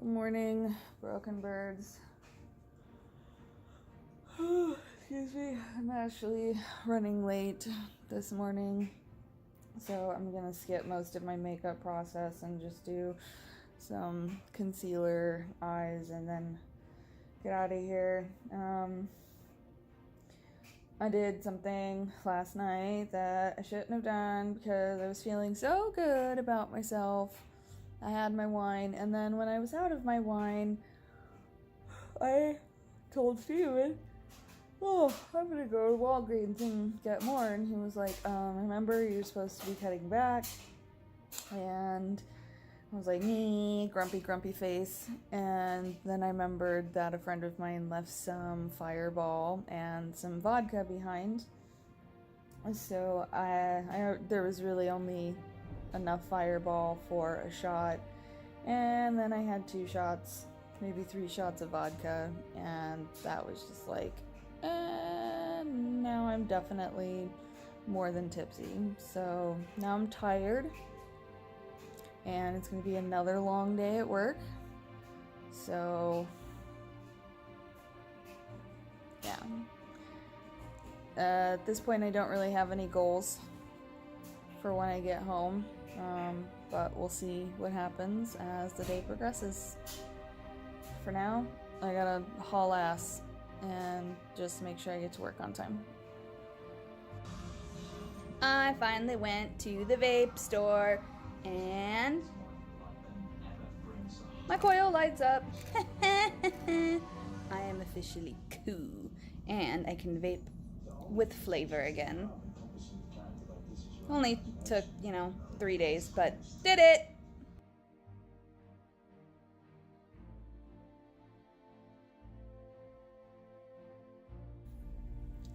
Good morning, broken birds. Excuse me, I'm actually running late this morning, so I'm gonna skip most of my makeup process and just do some concealer, eyes, and then get out of here. I did something last night that I shouldn't have done because I was feeling so good about myself. I had my wine, and then when I was out of my wine, I told Steven, oh, I'm gonna go to Walgreens and get more. And he was like, remember, you're supposed to be cutting back. And I was like, grumpy face. And then I remembered that a friend of mine left some Fireball and some vodka behind. So there was really only enough Fireball for a shot. And then I had 2 shots, maybe 3 shots of vodka. And that was just like, now I'm definitely more than tipsy. So now I'm tired. And it's going to be another long day at work. So, yeah. At this point, I don't really have any goals for when I get home. But we'll see what happens as the day progresses. For now, I gotta haul ass and just make sure I get to work on time. I finally went to the vape store and my coil lights up. I am officially cool and I can vape with flavor again. Only took, 3 days, but did it!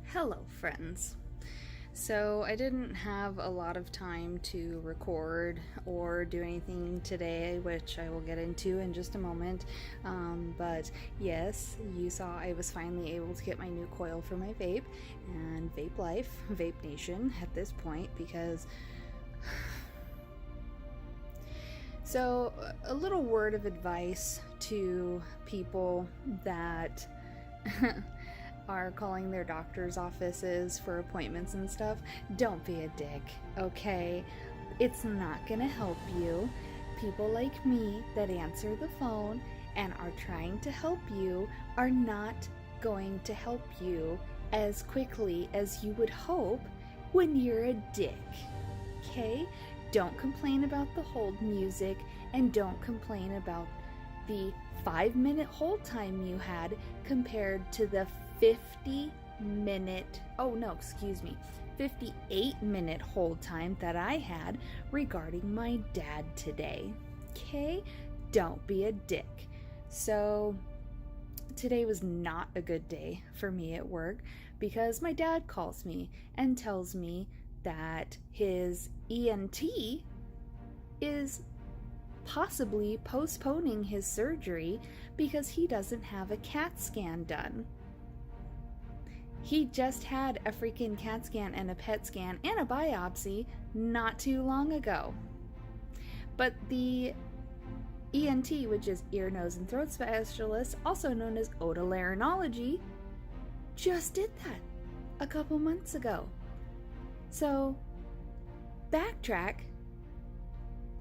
Hello, friends. So I didn't have a lot of time to record or do anything today, which I will get into in just a moment. But yes, you saw I was finally able to get my new coil for my vape, and Vape Life, Vape Nation at this point, because... So, a little word of advice to people that... are calling their doctor's offices for appointments and stuff. Don't be a dick, okay? It's not gonna help you. People like me that answer the phone and are trying to help you are not going to help you as quickly as you would hope when you're a dick, okay? Don't complain about the hold music, and don't complain about the 5-minute hold time you had compared to the 58-minute hold time that I had regarding my dad today. Okay? Don't be a dick. So, today was not a good day for me at work because my dad calls me and tells me that his ENT is possibly postponing his surgery because he doesn't have a CAT scan done. He just had a freaking CAT scan and a PET scan and a biopsy not too long ago. But the ENT, which is ear, nose, and throat specialist, also known as otolaryngology, just did that a couple months ago. So, backtrack.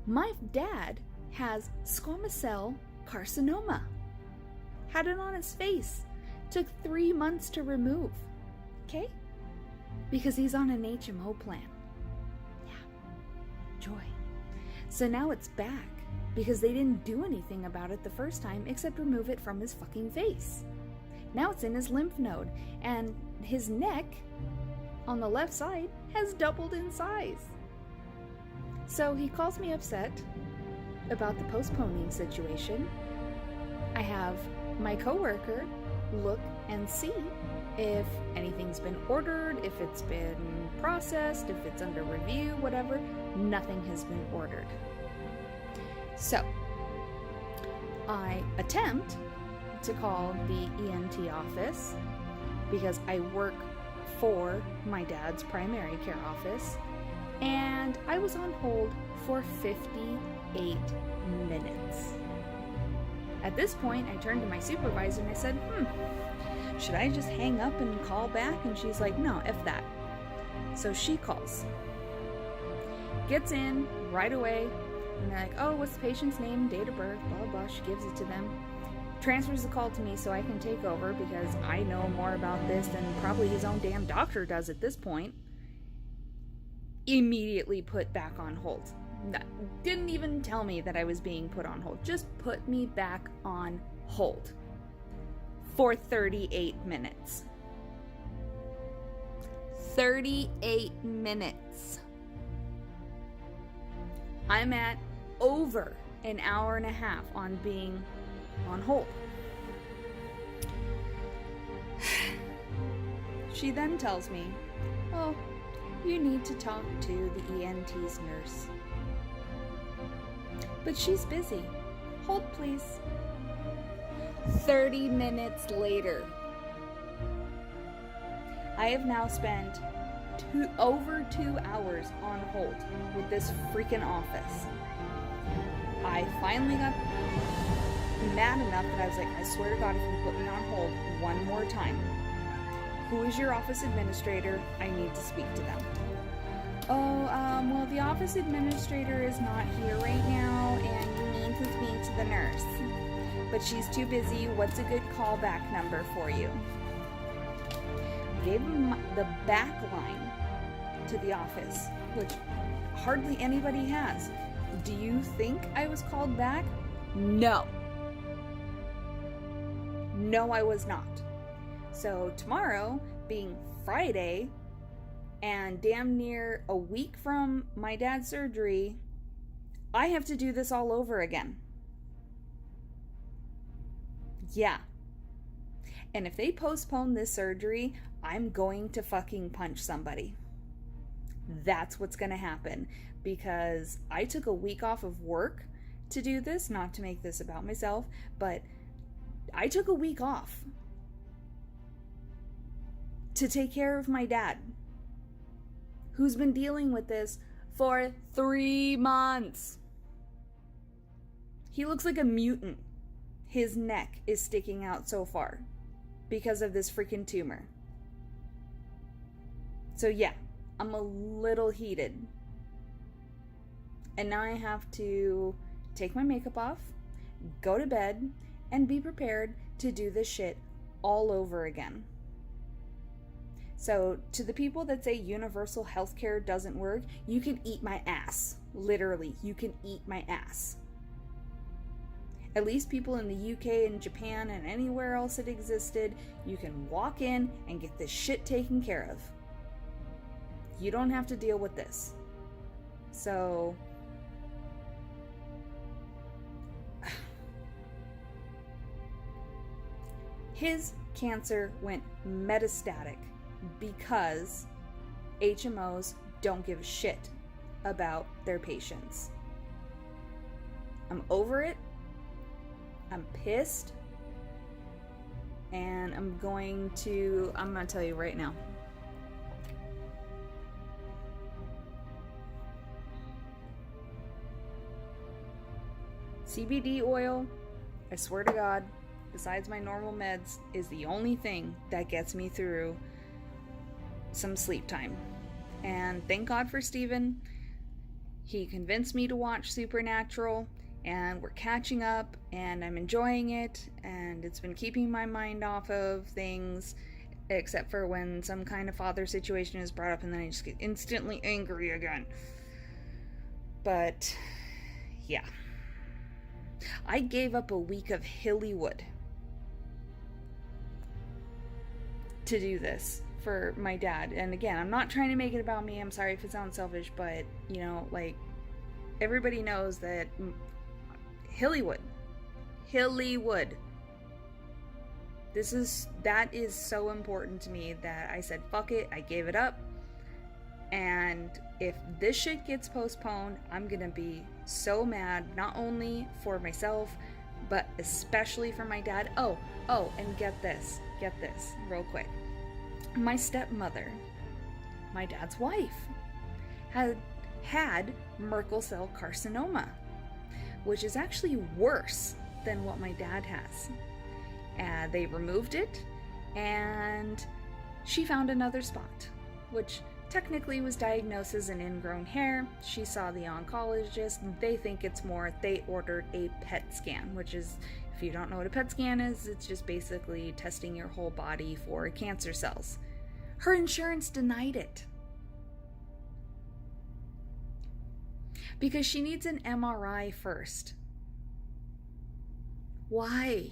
My dad has squamous cell carcinoma. Had it on his face. Took 3 months to remove. Okay? Because he's on an HMO plan. Yeah. Joy. So now it's back. Because they didn't do anything about it the first time except remove it from his fucking face. Now it's in his lymph node. And his neck, on the left side, has doubled in size. So he calls me upset about the postponing situation. I have my coworker look and see if anything's been ordered, if it's been processed, if it's under review, whatever. Nothing has been ordered. So, I attempt to call the ENT office because I work for my dad's primary care office, and I was on hold for 58 minutes. At this point, I turned to my supervisor and I said, should I just hang up and call back? And she's like, no, F that. So she calls. Gets in right away. And they're like, oh, what's the patient's name, date of birth, blah, blah, blah. She gives it to them. Transfers the call to me so I can take over because I know more about this than probably his own damn doctor does at this point. Immediately put back on hold. Didn't even tell me that I was being put on hold. Just put me back on hold for 38 minutes. 38 minutes. I'm at over an hour and a half on being on hold. She then tells me, oh, you need to talk to the ENT's nurse. But she's busy. Hold, please. 30 minutes later. I have now spent over 2 hours on hold with this freaking office. I finally got mad enough that I was like, I swear to God, if you put me on hold one more time, who is your office administrator? I need to speak to them. Oh, well, the office administrator is not here right now, and you need to speak to the nurse. But she's too busy. What's a good callback number for you? I gave him the back line to the office, which hardly anybody has. Do you think I was called back? No. No, I was not. So tomorrow, being Friday, and damn near a week from my dad's surgery, I have to do this all over again. Yeah. And if they postpone this surgery, I'm going to fucking punch somebody. That's what's going to happen, because I took a week off of work to do this, not to make this about myself, but I took a week off to take care of my dad, who's been dealing with this for 3 months. He looks like a mutant. His neck is sticking out so far because of this freaking tumor. So yeah, I'm a little heated. And now I have to take my makeup off, go to bed, and be prepared to do this shit all over again. So to the people that say universal healthcare doesn't work, you can eat my ass. Literally, you can eat my ass. At least people in the UK and Japan and anywhere else it existed, you can walk in and get this shit taken care of. You don't have to deal with this. So his cancer went metastatic because HMOs don't give a shit about their patients. I'm over it. I'm pissed. And I'm going to tell you right now. CBD oil, I swear to God, besides my normal meds, is the only thing that gets me through some sleep time. And thank God for Steven. He convinced me to watch Supernatural, and we're catching up, and I'm enjoying it, and it's been keeping my mind off of things, except for when some kind of father situation is brought up, and then I just get instantly angry again. But yeah, I gave up a week of Hillywood to do this for my dad. And again, I'm not trying to make it about me. I'm sorry if it sounds selfish, but you know, like, everybody knows that Hillywood, that is so important to me that I said, fuck it, I gave it up. And if this shit gets postponed, I'm gonna be so mad, not only for myself, but especially for my dad. Oh, and get this real quick. My stepmother, my dad's wife, had Merkel cell carcinoma, which is actually worse than what my dad has. They removed it, and she found another spot, which technically was diagnosed as an ingrown hair. She saw the oncologist, and they think it's more, they ordered a PET scan, which is, if you don't know what a PET scan is, it's just basically testing your whole body for cancer cells. Her insurance denied it. Because she needs an MRI first. Why?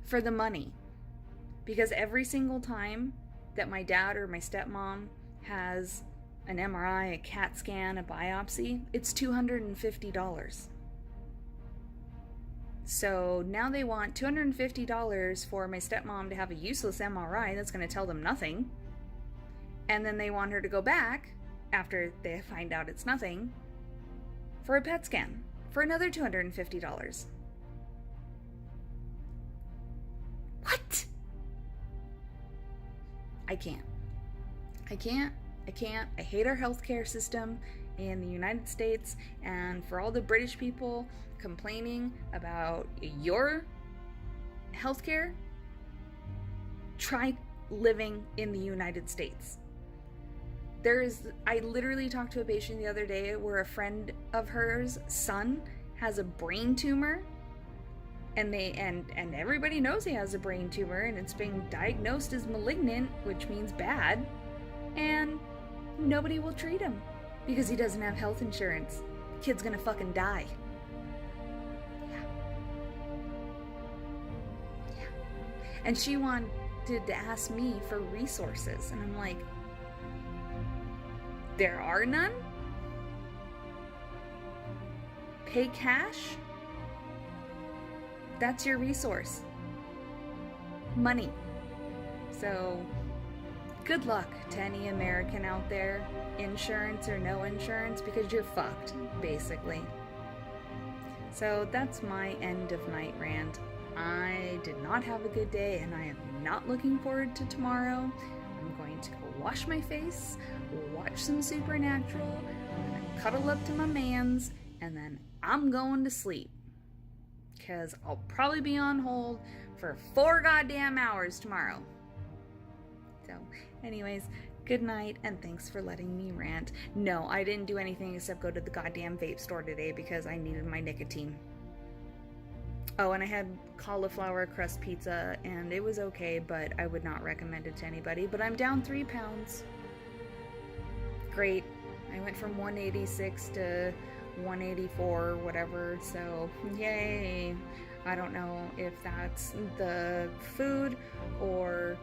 For the money. Because every single time that my dad or my stepmom has an MRI, a CAT scan, a biopsy, it's $250. So now they want $250 for my stepmom to have a useless MRI that's going to tell them nothing. And then they want her to go back after they find out it's nothing for a PET scan for another $250. What? I can't. I hate our healthcare system in the United States, and for all the British people complaining about your healthcare, try living in the United States. I literally talked to a patient the other day where a friend of hers son has a brain tumor, and everybody knows he has a brain tumor, and it's being diagnosed as malignant, which means bad, and nobody will treat him because he doesn't have health insurance. The kid's gonna fucking die. Yeah. And she wanted to ask me for resources, and I'm like, there are none? Pay cash? That's your resource. Money. So, good luck to any American out there, insurance or no insurance, because you're fucked, basically. So that's my end of night rant. I did not have a good day, and I am not looking forward to tomorrow. I'm going to go wash my face, watch some Supernatural, I'm gonna cuddle up to my mans, and then I'm going to sleep. Because I'll probably be on hold for 4 goddamn hours tomorrow. So, anyways, good night, and thanks for letting me rant. No, I didn't do anything except go to the goddamn vape store today because I needed my nicotine. Oh, and I had cauliflower crust pizza, and it was okay, but I would not recommend it to anybody. But I'm down 3 pounds. Great. I went from 186 to 184 or whatever, so yay. I don't know if that's the food or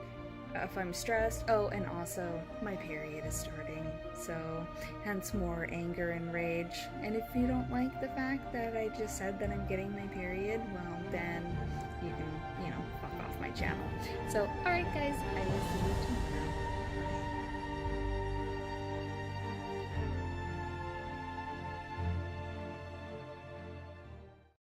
if I'm stressed. Oh, and also my period is starting, so hence more anger and rage. And if you don't like the fact that I just said that I'm getting my period, well, then you can, fuck off my channel. So, alright guys, I will see you tomorrow.